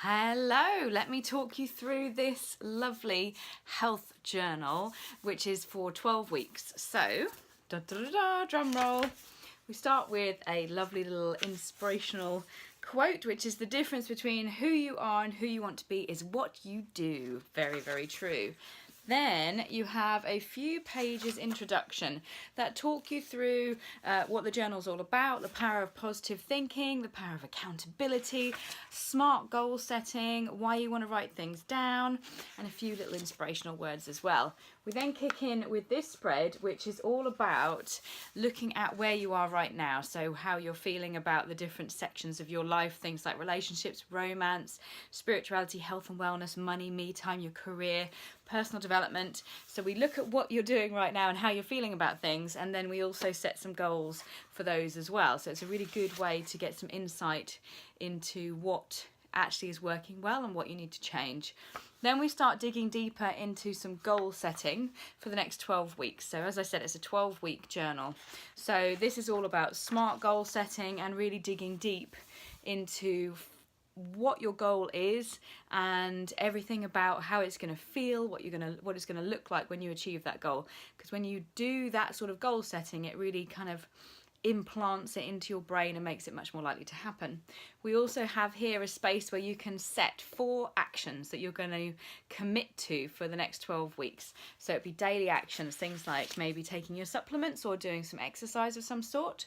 Hello, let me talk you through this lovely health journal, which is for 12 weeks. So, drum roll. We start with a lovely little inspirational quote, which is the difference between who you are and who you want to be is what you do. Very, very true. Then you have a few pages introduction that talk you through what the journal's all about, the power of positive thinking, the power of accountability, smart goal setting, why you want to write things down, and a few little inspirational words as well. We then kick in with this spread, which is all about looking at where you are right now. So how you're feeling about the different sections of your life, things like relationships, romance, spirituality, health and wellness, money, me time, your career, personal development. So we look at what you're doing right now and how you're feeling about things, and then we also set some goals for those as well. So it's a really good way to get some insight into what actually is working well and what you need to change. Then we start digging deeper into some goal setting for the next 12 weeks. So as I said, it's a 12-week journal. So this is all about smart goal setting and really digging deep into what your goal is and everything about how it's going to feel, what it's going to look like when you achieve that goal. Because when you do that sort of goal setting, it really kind of implants it into your brain and makes it much more likely to happen. We also have here a space where you can set 4 actions that you're going to commit to for the next 12 weeks. So it'd be daily actions, things like maybe taking your supplements or doing some exercise of some sort.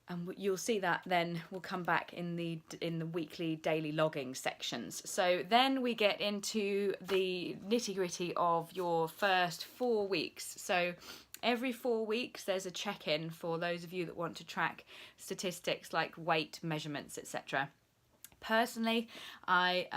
And you'll see that then will come back in the weekly daily logging sections. So then we get into the nitty-gritty of your first 4 weeks. So every 4 weeks there's a check-in for those of you that want to track statistics like weight, measurements, etc. Personally, I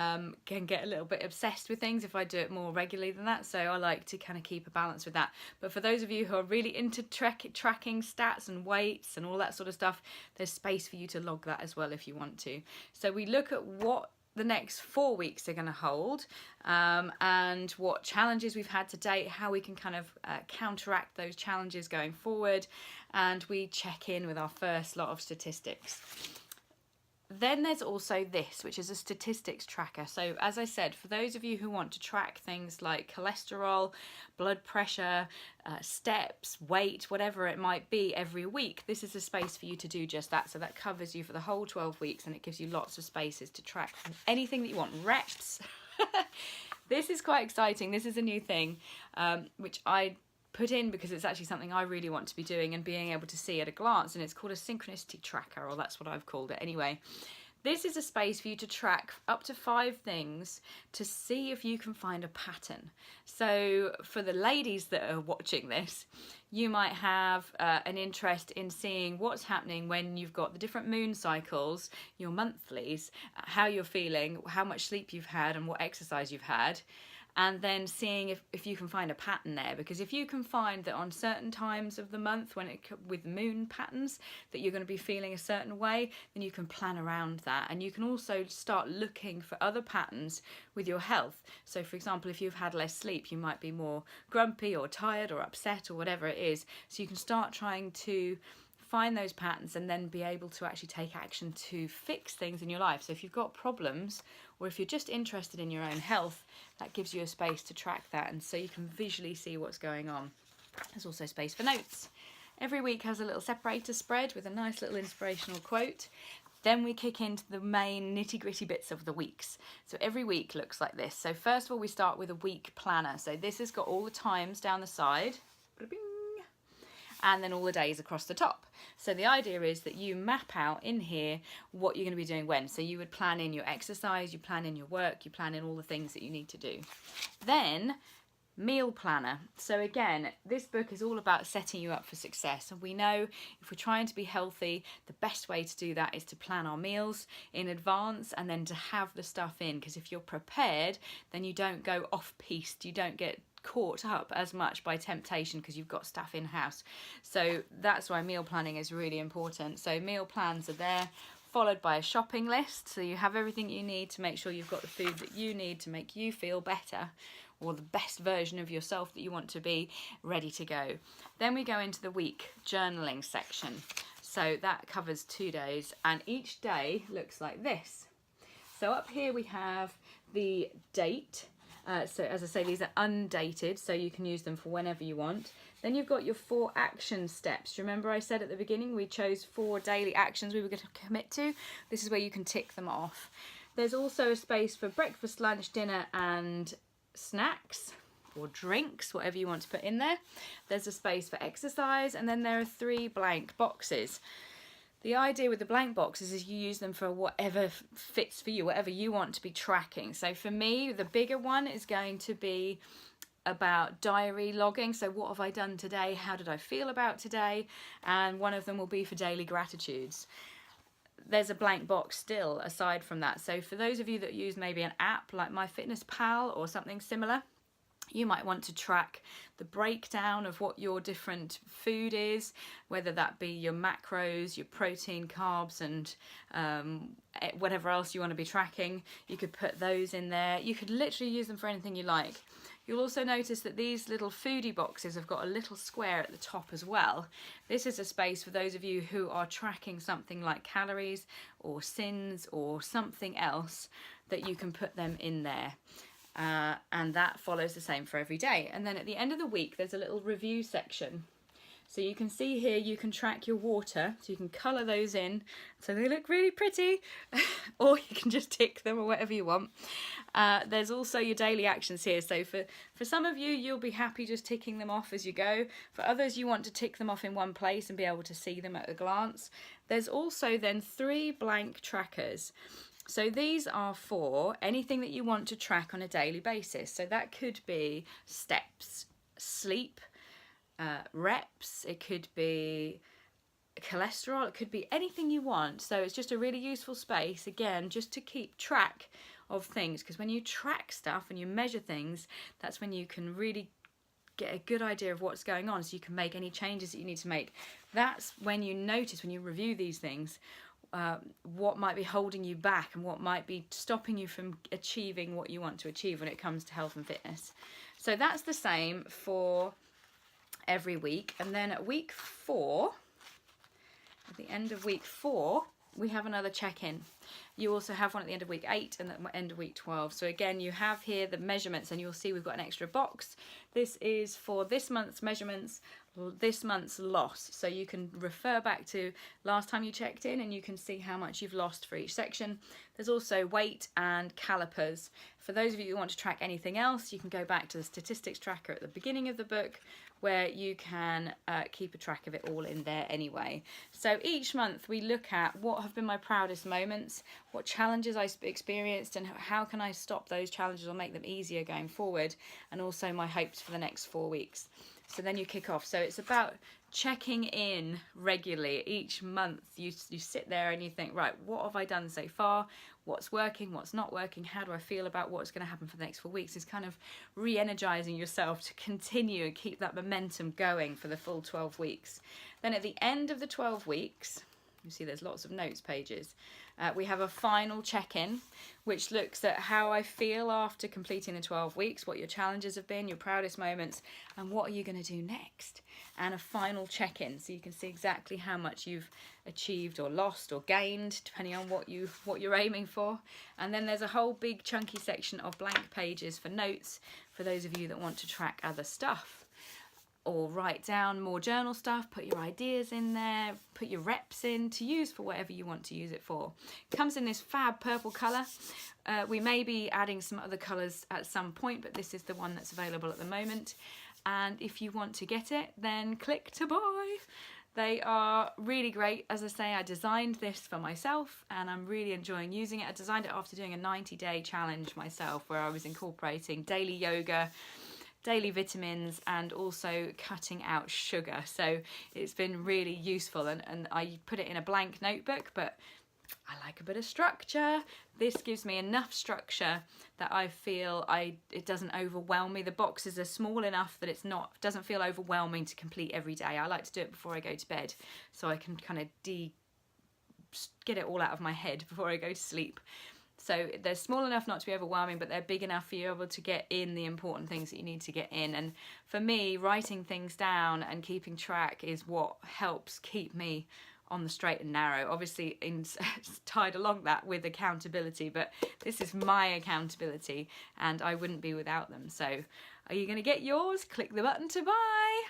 can get a little bit obsessed with things if I do it more regularly than that, so I like to kind of keep a balance with that. But for those of you who are really into tracking stats and weights and all that sort of stuff, there's space for you to log that as well if you want to. So we look at what the next 4 weeks are going to hold, and what challenges we've had to date, how we can kind of counteract those challenges going forward, and we check in with our first lot of statistics. Then there's also this, which is a statistics tracker. So as I said, for those of you who want to track things like cholesterol, blood pressure, steps, weight, whatever it might be every week, this is a space for you to do just that. So that covers you for the whole 12 weeks and it gives you lots of spaces to track anything that you want. Reps. This is quite exciting. This is a new thing, which I put in because it's actually something I really want to be doing and being able to see at a glance, and it's called a synchronicity tracker, or that's what I've called it anyway. This is a space for you to track up to 5 things to see if you can find a pattern. So for the ladies that are watching this, you might have an interest in seeing what's happening when you've got the different moon cycles, your monthlies, how you're feeling, how much sleep you've had and what exercise you've had. And then seeing if you can find a pattern there, because if you can find that on certain times of the month with moon patterns that you're going to be feeling a certain way, then you can plan around that. And you can also start looking for other patterns with your health. So for example, if you've had less sleep, you might be more grumpy or tired or upset or whatever it is. So you can start trying to find those patterns and then be able to actually take action to fix things in your life. So if you've got problems, or if you're just interested in your own health, that gives you a space to track that, and so you can visually see what's going on. There's also space for notes. Every week has a little separator spread with a nice little inspirational quote. Then we kick into the main nitty-gritty bits of the weeks. So every week looks like this. So first of all, we start with a week planner. So this has got all the times down the side, and then all the days across the top. So the idea is that you map out in here what you're going to be doing when. So you would plan in your exercise, you plan in your work, you plan in all the things that you need to do. Then meal planner. So again, this book is all about setting you up for success, and we know if we're trying to be healthy, the best way to do that is to plan our meals in advance and then to have the stuff in, because if you're prepared, then you don't go off-piste, you don't get caught up as much by temptation because you've got stuff in house. So that's why meal planning is really important. So meal plans are there, followed by a shopping list, so you have everything you need to make sure you've got the food that you need to make you feel better, or the best version of yourself that you want to be, ready to go. Then we go into the week journaling section. So that covers 2 days, and each day looks like this. So up here we have the date. So as I say, these are undated, so you can use them for whenever you want. Then you've got your 4 action steps. Do you remember I said at the beginning we chose 4 daily actions we were going to commit to? This is where you can tick them off. There's also a space for breakfast, lunch, dinner and snacks or drinks, whatever you want to put in there. There's a space for exercise, and then there are 3 blank boxes. The idea with the blank boxes is you use them for whatever fits for you, whatever you want to be tracking. So for me, the bigger one is going to be about diary logging. So what have I done today? How did I feel about today? And one of them will be for daily gratitudes. There's a blank box still aside from that. So for those of you that use maybe an app like MyFitnessPal or something similar, you might want to track the breakdown of what your different food is, whether that be your macros, your protein, carbs, and whatever else you want to be tracking. You could put those in there. You could literally use them for anything you like. You'll also notice that these little foodie boxes have got a little square at the top as well. This is a space for those of you who are tracking something like calories or sins or something else, that you can put them in there. And that follows the same for every day. And then at the end of the week, there's a little review section. So you can see here, you can track your water, so you can colour those in so they look really pretty, or you can just tick them or whatever you want. There's also your daily actions here. So for some of you, you'll be happy just ticking them off as you go. For others, you want to tick them off in one place and be able to see them at a glance. There's also then 3 blank trackers. So these are for anything that you want to track on a daily basis. So that could be steps, sleep, reps, it could be cholesterol, it could be anything you want. So it's just a really useful space, again, just to keep track of things, because when you track stuff and you measure things, that's when you can really get a good idea of what's going on, so you can make any changes that you need to make. That's when you notice, when you review these things, what might be holding you back and what might be stopping you from achieving what you want to achieve when it comes to health and fitness. So that's the same for every week. And then at week 4, at the end of week 4, we have another check-in. You also have one at the end of week 8 and at the end of week 12. So again, you have here the measurements, and you'll see we've got an extra box. This is for this month's measurements, this month's loss. So you can refer back to last time you checked in and you can see how much you've lost for each section. There's also weight and calipers. For those of you who want to track anything else, you can go back to the statistics tracker at the beginning of the book, where you can keep a track of it all in there anyway. So each month we look at what have been my proudest moments, what challenges I experienced, and how can I stop those challenges or make them easier going forward, and also my hopes for the next 4 weeks. So then you kick off. So it's about checking in regularly each month. You sit there and you think, right, what have I done so far? What's working? What's not working? How do I feel about what's going to happen for the next 4 weeks? It's kind of re-energizing yourself to continue and keep that momentum going for the full 12 weeks. Then at the end of the 12 weeks, you see there's lots of notes pages. We have a final check-in, which looks at how I feel after completing the 12 weeks, what your challenges have been, your proudest moments, and what are you going to do next? And a final check-in, so you can see exactly how much you've achieved or lost or gained, depending on what you're aiming for. And then there's a whole big chunky section of blank pages for notes for those of you that want to track other stuff, or write down more journal stuff, put your ideas in there, put your reps in to use for whatever you want to use it for. It comes in this fab purple colour. We may be adding some other colours at some point, but this is the one that's available at the moment. And if you want to get it, then click to buy. They are really great. As I say, I designed this for myself and I'm really enjoying using it. I designed it after doing a 90-day challenge myself, where I was incorporating daily yoga, daily vitamins, and also cutting out sugar. So it's been really useful, and I put it in a blank notebook, but I like a bit of structure. This gives me enough structure that I feel it doesn't overwhelm me. The boxes are small enough that doesn't feel overwhelming to complete every day. I like to do it before I go to bed, so I can kind of get it all out of my head before I go to sleep. So they're small enough not to be overwhelming, but they're big enough for you able to get in the important things that you need to get in. And for me, writing things down and keeping track is what helps keep me on the straight and narrow, obviously tied along that with accountability, but this is my accountability and I wouldn't be without them. So are you going to get yours? Click the button to buy.